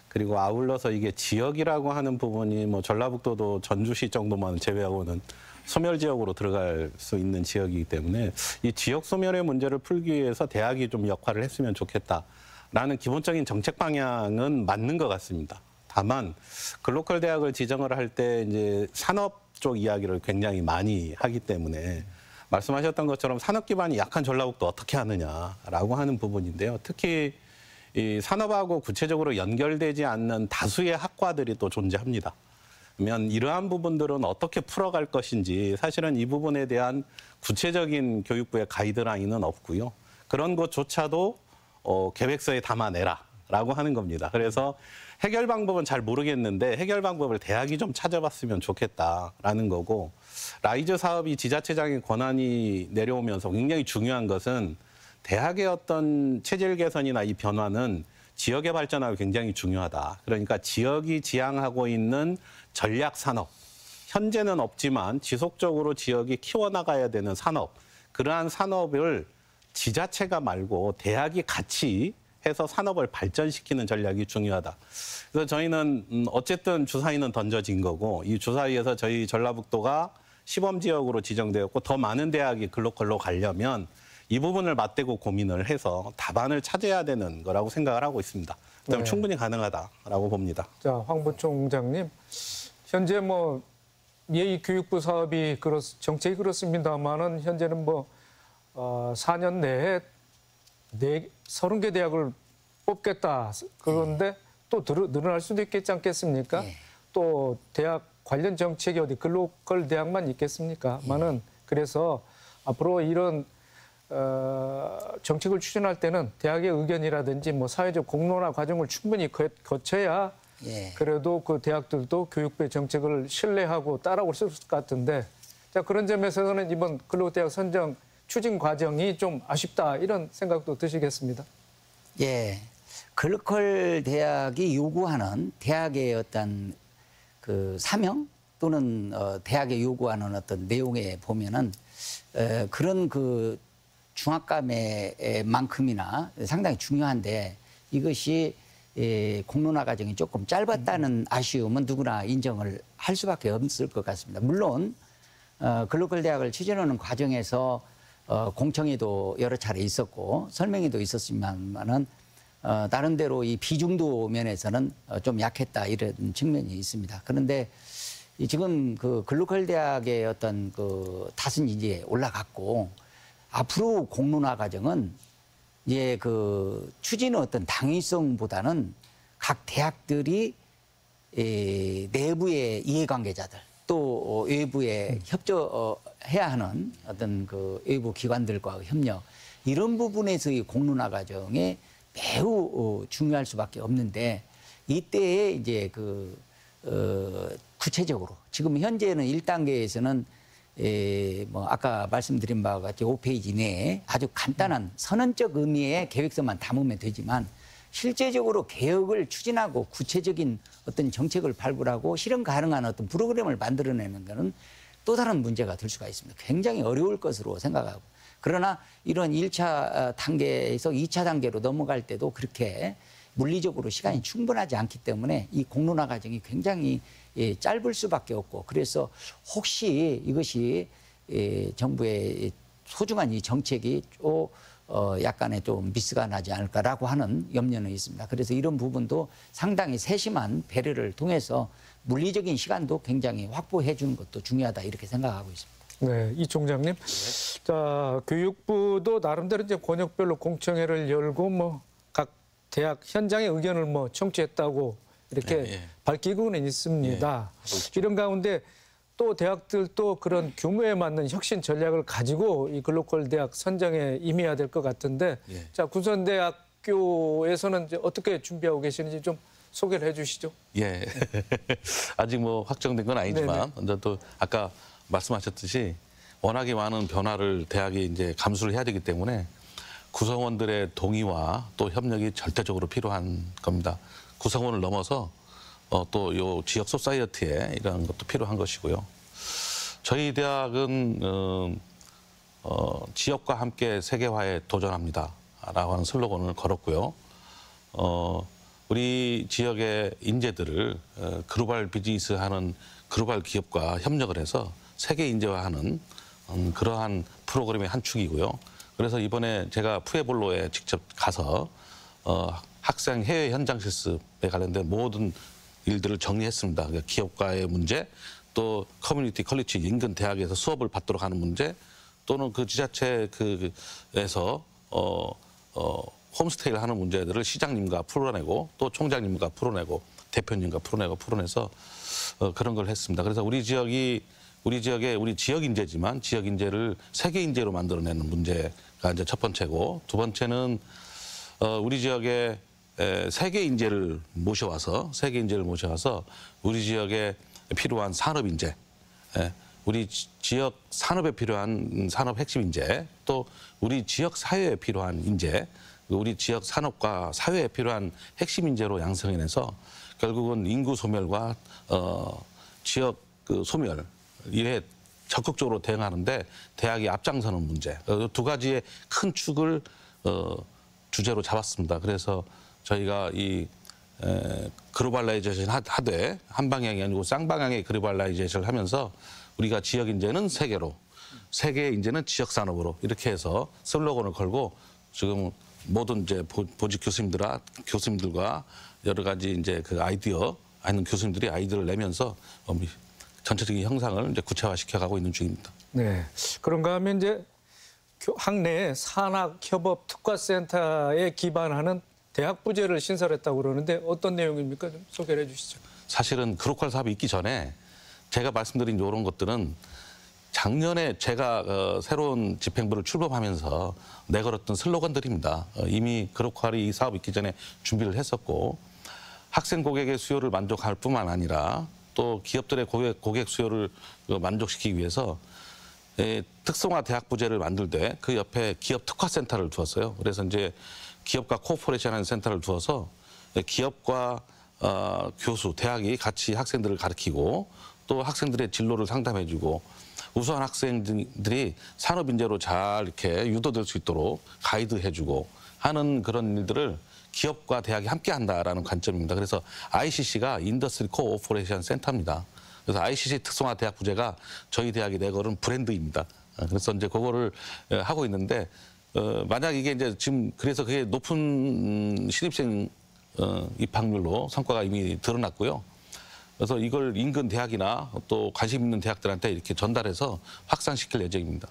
그리고 아울러서 이게 지역이라고 하는 부분이 뭐 전라북도도 전주시 정도만 제외하고는 소멸 지역으로 들어갈 수 있는 지역이기 때문에 이 지역 소멸의 문제를 풀기 위해서 대학이 좀 역할을 했으면 좋겠다라는 기본적인 정책 방향은 맞는 것 같습니다. 다만 글로컬 대학을 지정을 할 때 이제 산업 쪽 이야기를 굉장히 많이 하기 때문에 말씀하셨던 것처럼 산업 기반이 약한 전라북도 어떻게 하느냐라고 하는 부분인데요. 특히 이 산업하고 구체적으로 연결되지 않는 다수의 학과들이 또 존재합니다. 그러면 이러한 부분들은 어떻게 풀어갈 것인지 사실은 이 부분에 대한 구체적인 교육부의 가이드라인은 없고요. 그런 것조차도 계획서에 담아내라라고 하는 겁니다. 그래서 해결 방법은 잘 모르겠는데 해결 방법을 대학이 좀 찾아봤으면 좋겠다라는 거고 라이즈 사업이 지자체장의 권한이 내려오면서 굉장히 중요한 것은 대학의 어떤 체질 개선이나 이 변화는 지역의 발전하고 굉장히 중요하다. 그러니까 지역이 지향하고 있는 전략 산업, 현재는 없지만 지속적으로 지역이 키워나가야 되는 산업, 그러한 산업을 지자체가 말고 대학이 같이 해서 산업을 발전시키는 전략이 중요하다. 그래서 저희는 어쨌든 주사위는 던져진 거고 이 주사위에서 저희 전라북도가 시범지역으로 지정되었고 더 많은 대학이 글로컬로 가려면 이 부분을 맞대고 고민을 해서 답안을 찾아야 되는 거라고 생각을 하고 있습니다. 그다음에 네. 충분히 가능하다라고 봅니다. 자, 황보총 장님, 현재 뭐 예의교육부 사업이 정책이 그렇습니다만은 현재는 뭐 4년 내에 30개 대학을 뽑겠다. 그런데 또 늘어날 수도 있겠지 않겠습니까? 네. 또 대학 관련 정책이 어디 글로컬 대학만 있겠습니까? 많은 그래서 앞으로 이런 정책을 추진할 때는 대학의 의견이라든지 뭐 사회적 공론화 과정을 충분히 거쳐야 예. 그래도 그 대학들도 교육부의 정책을 신뢰하고 따라올 수 있을 것 같은데 자 그런 점에서는 이번 근로대학 선정 추진 과정이 좀 아쉽다 이런 생각도 드시겠습니다. 예. 글로컬 대학이 요구하는 대학의 어떤 그 사명 또는 대학에 요구하는 어떤 내용에 보면은 그런 그 중압감만큼이나 상당히 중요한데 이것이 공론화 과정이 조금 짧았다는 아쉬움은 누구나 인정을 할 수밖에 없을 것 같습니다. 물론 글로컬 대학을 추진하는 과정에서 공청회도 여러 차례 있었고 설명회도 있었지만은 나름대로 이 비중도 면에서는 좀 약했다 이런 측면이 있습니다. 그런데 지금 그 글로컬 대학의 어떤 그 탓은 이제 올라갔고 앞으로 공론화 과정은 이제 그 추진의 어떤 당위성보다는 각 대학들이 내부의 이해관계자들 또 외부에 협조해야 하는 어떤 그 외부 기관들과 협력 이런 부분에서의 공론화 과정에 매우 중요할 수밖에 없는데 이때에 이제 그 구체적으로 지금 현재는 1단계에서는 뭐 아까 말씀드린 바와 같이 5페이지 내에 아주 간단한 선언적 의미의 계획서만 담으면 되지만 실제적으로 개혁을 추진하고 구체적인 어떤 정책을 발굴하고 실현 가능한 어떤 프로그램을 만들어내는 것은 또 다른 문제가 될 수가 있습니다. 굉장히 어려울 것으로 생각하고 그러나 이런 1차 단계에서 2차 단계로 넘어갈 때도 그렇게 물리적으로 시간이 충분하지 않기 때문에 이 공론화 과정이 굉장히 짧을 수밖에 없고, 그래서 혹시 이것이 정부의 소중한 이 정책이 약간의 좀 미스가 나지 않을까라고 하는 염려는 있습니다. 그래서 이런 부분도 상당히 세심한 배려를 통해서 물리적인 시간도 굉장히 확보해 주는 것도 중요하다, 이렇게 생각하고 있습니다. 네, 이 총장님. 자, 교육부도 나름대로 이제 권역별로 공청회를 열고 뭐 각 대학 현장의 의견을 뭐 청취했다고 이렇게 밝히고는 있습니다. 이런 가운데 또 대학들도 그런 규모에 맞는 혁신 전략을 가지고 이 글로컬 대학 선정에 임해야 될 것 같은데, 자, 군선대학교에서는 이제 어떻게 준비하고 계시는지 좀 소개를 해주시죠. 예. 아직 뭐 확정된 건 아니지만, 근데 또 아까 말씀하셨듯이 워낙에 많은 변화를 대학이 이제 감수를 해야 되기 때문에 구성원들의 동의와 또 협력이 절대적으로 필요한 겁니다. 구성원을 넘어서 또 요 지역 소사이어티에 이런 것도 필요한 것이고요. 저희 대학은 지역과 함께 세계화에 도전합니다라고 하는 슬로건을 걸었고요. 우리 지역의 인재들을 글로벌 비즈니스하는 글로벌 기업과 협력을 해서 세계 인재화하는 그러한 프로그램의 한 축이고요. 그래서 이번에 제가 푸에볼로에 직접 가서 학생 해외 현장 실습에 관련된 모든 일들을 정리했습니다. 그러니까 기업과의 문제, 또 커뮤니티 컬리지 인근 대학에서 수업을 받도록 하는 문제, 또는 그 지자체에서 홈스테이를 하는 문제들을 시장님과 풀어내고, 또 총장님과 풀어내고, 대표님과 풀어내서 그런 걸 했습니다. 그래서 우리 지역의 우리 지역 인재지만 지역 인재를 세계 인재로 만들어내는 문제가 이제 첫 번째고, 두 번째는 우리 지역에 세계 인재를 모셔와서 우리 지역에 필요한 산업 인재, 우리 지역 산업에 필요한 산업 핵심 인재, 또 우리 지역 사회에 필요한 인재, 우리 지역 산업과 사회에 필요한 핵심 인재로 양성해내서 결국은 인구 소멸과 지역 소멸 이에 적극적으로 대응하는데 대학이 앞장서는 문제, 두 가지의 큰 축을 주제로 잡았습니다. 그래서 저희가 이 글로벌라이제이션 하되 한 방향이 아니고 쌍방향의 글로벌라이제이션을 하면서 우리가 지역 인재는 세계로, 세계 인재는 지역 산업으로 이렇게 해서 슬로건을 걸고 지금 모든 이제 보직 교수님들과 여러 가지 이제 그 아이디어 하는 교수님들이 아이디어를 내면서 전체적인 형상을 이제 구체화시켜가고 있는 중입니다. 네. 그런가 하면 이제 학내 산학협업 특화센터에 기반하는 대학 부제를 신설했다고 그러는데 어떤 내용입니까? 좀 소개를 해주시죠. 사실은 글로컬 사업이 있기 전에 제가 말씀드린 이런 것들은 작년에 제가 새로운 집행부를 출범하면서 내걸었던 슬로건들입니다. 이미 글로컬이 이 사업이 있기 전에 준비를 했었고, 학생 고객의 수요를 만족할 뿐만 아니라 또 기업들의 고객 수요를 만족시키기 위해서 특성화 대학 부제를 만들 때 그 옆에 기업 특화센터를 두었어요. 그래서 이제 기업과 코퍼레이션 하는 센터를 두어서 기업과 교수, 대학이 같이 학생들을 가르치고 또 학생들의 진로를 상담해주고 우수한 학생들이 산업 인재로 잘 이렇게 유도될 수 있도록 가이드해주고 하는 그런 일들을 기업과 대학이 함께 한다라는 관점입니다. 그래서 ICC가 인더스트리 코오퍼레이션 센터입니다. 그래서 ICC 특성화 대학 부제가 저희 대학이 내걸은 브랜드입니다. 그래서 이제 그거를 하고 있는데, 만약 이게 이제 지금 그래서 그게 높은 신입생 입학률로 성과가 이미 드러났고요. 그래서 이걸 인근 대학이나 또 관심 있는 대학들한테 이렇게 전달해서 확산시킬 예정입니다.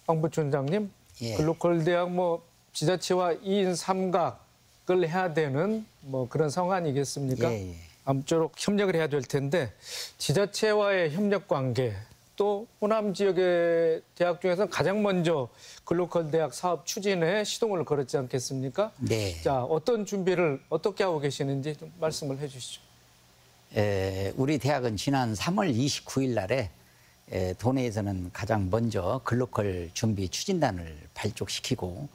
황 부총장님, 예. 글로컬 대학 뭐 지자체와 2인 3각을 해야 되는 뭐 그런 상황 아니겠습니까? 예, 예. 아무쪼록 협력을 해야 될 텐데 지자체와의 협력 관계, 또 호남 지역의 대학 중에서 가장 먼저 글로컬 대학 사업 추진에 시동을 걸었지 않겠습니까? 네. 자, 어떤 준비를 어떻게 하고 계시는지 좀 말씀을 해 주시죠. 우리 대학은 지난 3월 29일 날에 도내에서는 가장 먼저 글로컬 준비 추진단을 발족시키고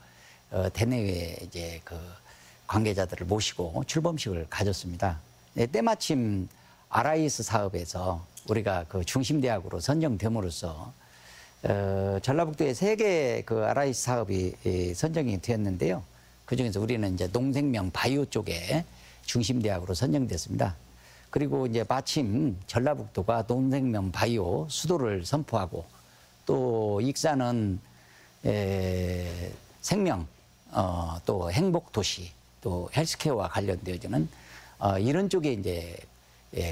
대내외 이제 그 관계자들을 모시고 출범식을 가졌습니다. 때마침 RIS 사업에서 우리가 그 중심대학으로 선정됨으로써 전라북도에 3개 그 RIS 사업이 선정이 되었는데요. 그중에서 우리는 이제 농생명 바이오 쪽에 중심 대학으로 선정됐습니다. 그리고 이제 마침 전라북도가 농생명 바이오 수도를 선포하고 또 익산은 생명 또 행복 도시 또 헬스케어와 관련되어지는 이런 쪽에 이제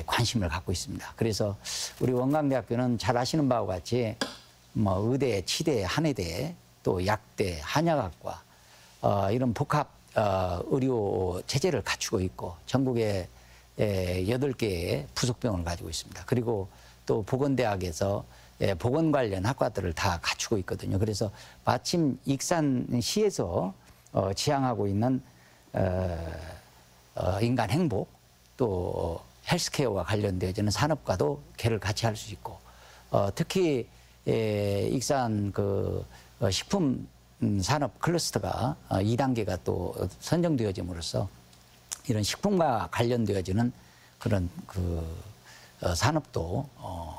관심을 갖고 있습니다. 그래서 우리 원광대학교는 잘 아시는 바와 같이 뭐 의대, 치대, 한의대, 또 약대, 한약학과 이런 복합 의료 체제를 갖추고 있고 전국에 8개의 부속병원을 가지고 있습니다. 그리고 또 보건대학에서 보건 관련 학과들을 다 갖추고 있거든요. 그래서 마침 익산시에서 지향하고 있는 인간 행복 또 헬스케어와 관련되어지는 산업과도 개를 같이 할 수 있고 특히 익산 그 식품 산업 클러스터가 2단계가 또 선정되어짐으로써 이런 식품과 관련되어지는 그런 그 산업도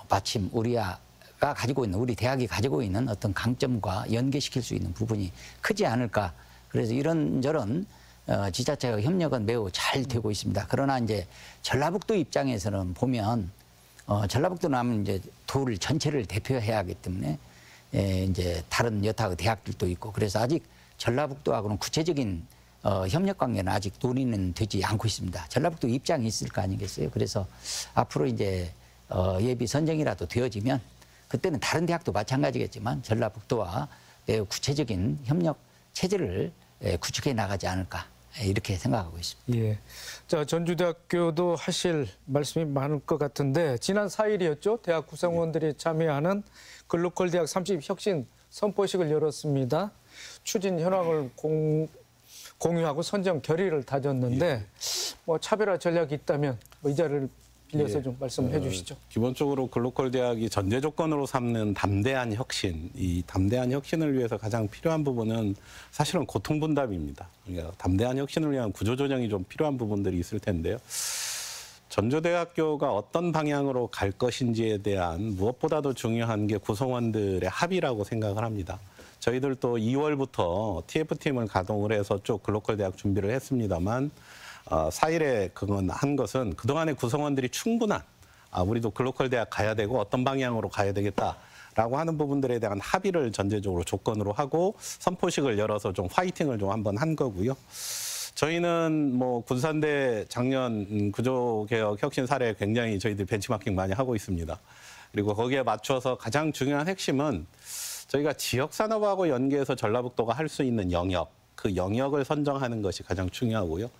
마침 우리가 가지고 있는 우리 대학이 가지고 있는 어떤 강점과 연계시킬 수 있는 부분이 크지 않을까. 그래서 이런저런 지자체와 협력은 매우 잘 되고 있습니다. 그러나 이제 전라북도 입장에서는 보면 전라북도는 하면 이제 도를 전체를 대표해야 하기 때문에 이제 다른 여타 대학들도 있고 그래서 아직 전라북도하고는 구체적인 협력 관계는 아직 논의는 되지 않고 있습니다. 전라북도 입장이 있을 거 아니겠어요? 그래서 앞으로 이제 예비 선정이라도 되어지면 그때는 다른 대학도 마찬가지겠지만 전라북도와 매우 구체적인 협력 체제를 구축해 나가지 않을까 이렇게 생각하고 있습니다. 예. 자, 전주대학교도 하실 말씀이 많을 것 같은데 지난 4일이었죠. 대학 구성원들이 참여하는 글로컬 대학 30 혁신 선포식을 열었습니다. 추진 현황을 공유하고 선정 결의를 다졌는데 뭐 차별화 전략이 있다면 뭐 이 자리를 빌려서 좀 말씀해 주시죠. 기본적으로 글로컬 대학이 전제 조건으로 삼는 담대한 혁신, 이 담대한 혁신을 위해서 가장 필요한 부분은 사실은 고통분담입니다. 그러니까 담대한 혁신을 위한 구조조정이 좀 필요한 부분들이 있을 텐데요. 전주대학교가 어떤 방향으로 갈 것인지에 대한 무엇보다도 중요한 게 구성원들의 합의라고 생각을 합니다. 저희들도 2월부터 TF팀을 가동을 해서 쭉 글로컬 대학 준비를 했습니다만 4일에 그건 한 것은 그동안의 구성원들이 충분한 우리도 글로컬 대학 가야 되고 어떤 방향으로 가야 되겠다라고 하는 부분들에 대한 합의를 전제적으로 조건으로 하고 선포식을 열어서 좀 화이팅을 좀 한번 한 거고요. 저희는 뭐 군산대 작년 구조개혁 혁신 사례 굉장히 저희들 벤치마킹 많이 하고 있습니다. 그리고 거기에 맞춰서 가장 중요한 핵심은 저희가 지역산업하고 연계해서 전라북도가 할 수 있는 영역, 그 영역을 선정하는 것이 가장 중요하고요.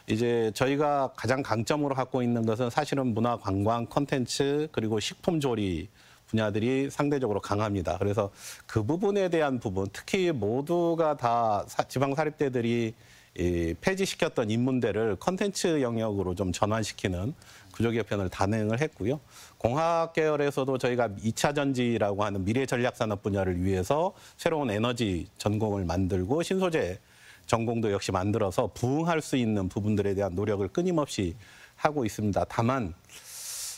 이제 저희가 가장 강점으로 갖고 있는 것은 사실은 문화, 관광, 콘텐츠 그리고 식품 조리 분야들이 상대적으로 강합니다. 그래서 그 부분에 대한 부분, 특히 모두가 다 지방사립대들이 폐지시켰던 인문대를 콘텐츠 영역으로 좀 전환시키는 구조개편을 단행을 했고요. 공학 계열에서도 저희가 2차 전지라고 하는 미래 전략산업 분야를 위해서 새로운 에너지 전공을 만들고 신소재 전공도 역시 만들어서 부응할 수 있는 부분들에 대한 노력을 끊임없이 하고 있습니다. 다만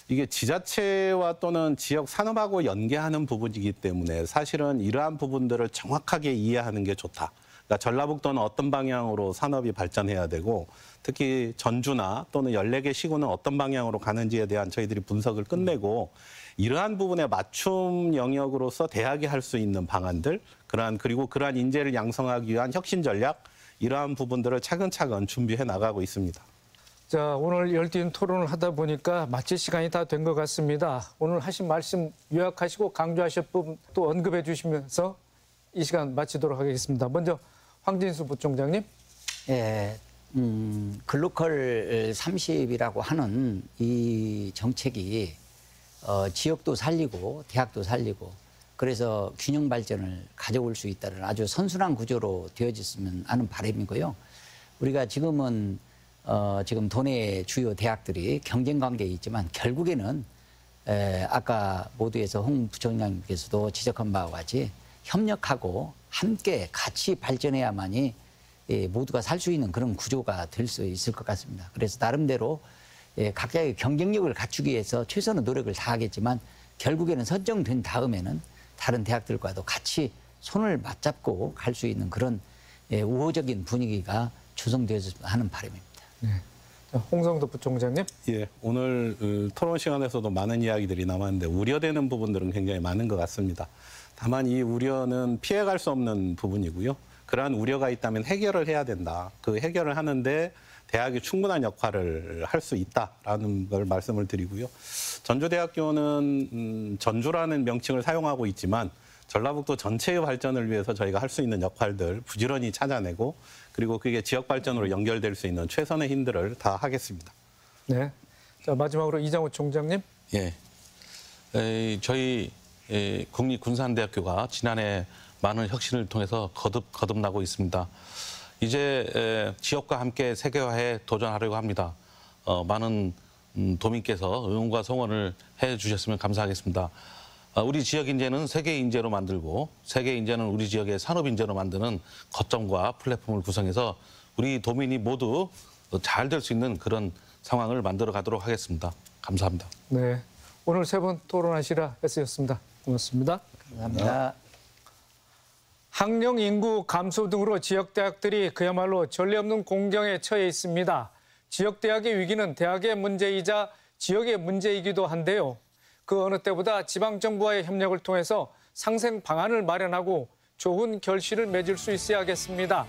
이게 지자체와 또는 지역 산업하고 연계하는 부분이기 때문에 사실은 이러한 부분들을 정확하게 이해하는 게 좋다. 그러니까 전라북도는 어떤 방향으로 산업이 발전해야 되고 특히 전주나 또는 14개 시군은 어떤 방향으로 가는지에 대한 저희들이 분석을 끝내고 이러한 부분에 맞춤 영역으로서 대학이 할 수 있는 방안들, 그리고 그러한 인재를 양성하기 위한 혁신 전략, 이러한 부분들을 차근차근 준비해 나가고 있습니다. 자, 오늘 열띤 토론을 하다 보니까 마칠 시간이 다 된 것 같습니다. 오늘 하신 말씀 요약하시고 강조하실 부분 또 언급해 주시면서 이 시간 마치도록 하겠습니다. 먼저 황진수 부총장님. 예, 글로컬 30이라고 하는 이 정책이 지역도 살리고 대학도 살리고 그래서 균형 발전을 가져올 수 있다는 아주 선순환 구조로 되어졌으면 하는 바람이고요. 우리가 지금은 지금 도내 주요 대학들이 경쟁 관계에 있지만 결국에는 아까 모두에서 홍 부총장님께서도 지적한 바와 같이 협력하고 함께 같이 발전해야만이 모두가 살 수 있는 그런 구조가 될 수 있을 것 같습니다. 그래서 나름대로 각자의 경쟁력을 갖추기 위해서 최선의 노력을 다하겠지만 결국에는 선정된 다음에는 다른 대학들과도 같이 손을 맞잡고 갈 수 있는 그런 우호적인 분위기가 조성되어야 하는 바람입니다. 자, 홍성도 부총장님. 예, 오늘 토론 시간에서도 많은 이야기들이 남았는데 우려되는 부분들은 굉장히 많은 것 같습니다. 다만 이 우려는 피해갈 수 없는 부분이고요. 그러한 우려가 있다면 해결을 해야 된다. 그 해결을 하는데 대학이 충분한 역할을 할 수 있다라는 걸 말씀을 드리고요. 전주대학교는 전주라는 명칭을 사용하고 있지만 전라북도 전체의 발전을 위해서 저희가 할 수 있는 역할들 부지런히 찾아내고 그리고 그게 지역 발전으로 연결될 수 있는 최선의 힘들을 다 하겠습니다. 네. 자, 마지막으로 이장우 총장님. 예. 저희 국립군산대학교가 지난해 많은 혁신을 통해서 거듭나고 있습니다. 이제 지역과 함께 세계화에 도전하려고 합니다. 많은 도민께서 응원과 성원을 해주셨으면 감사하겠습니다. 우리 지역 인재는 세계 인재로 만들고 세계 인재는 우리 지역의 산업 인재로 만드는 거점과 플랫폼을 구성해서 우리 도민이 모두 잘 될 수 있는 그런 상황을 만들어 가도록 하겠습니다. 감사합니다. 네. 오늘 세 분 토론하시라 애쓰셨습니다. 고맙습니다. 감사합니다. 학령 인구 감소 등으로 지역대학들이 그야말로 전례 없는 공경에 처해 있습니다. 지역대학의 위기는 대학의 문제이자 지역의 문제이기도 한데요. 그 어느 때보다 지방정부와의 협력을 통해서 상생 방안을 마련하고 좋은 결실을 맺을 수 있어야겠습니다.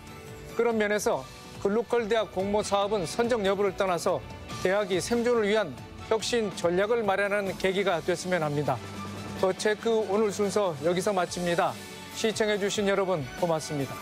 그런 면에서 글로컬 대학 공모 사업은 선정 여부를 떠나서 대학이 생존을 위한 혁신 전략을 마련하는 계기가 됐으면 합니다. 더 체크 오늘 순서 여기서 마칩니다. 시청해주신 여러분 고맙습니다.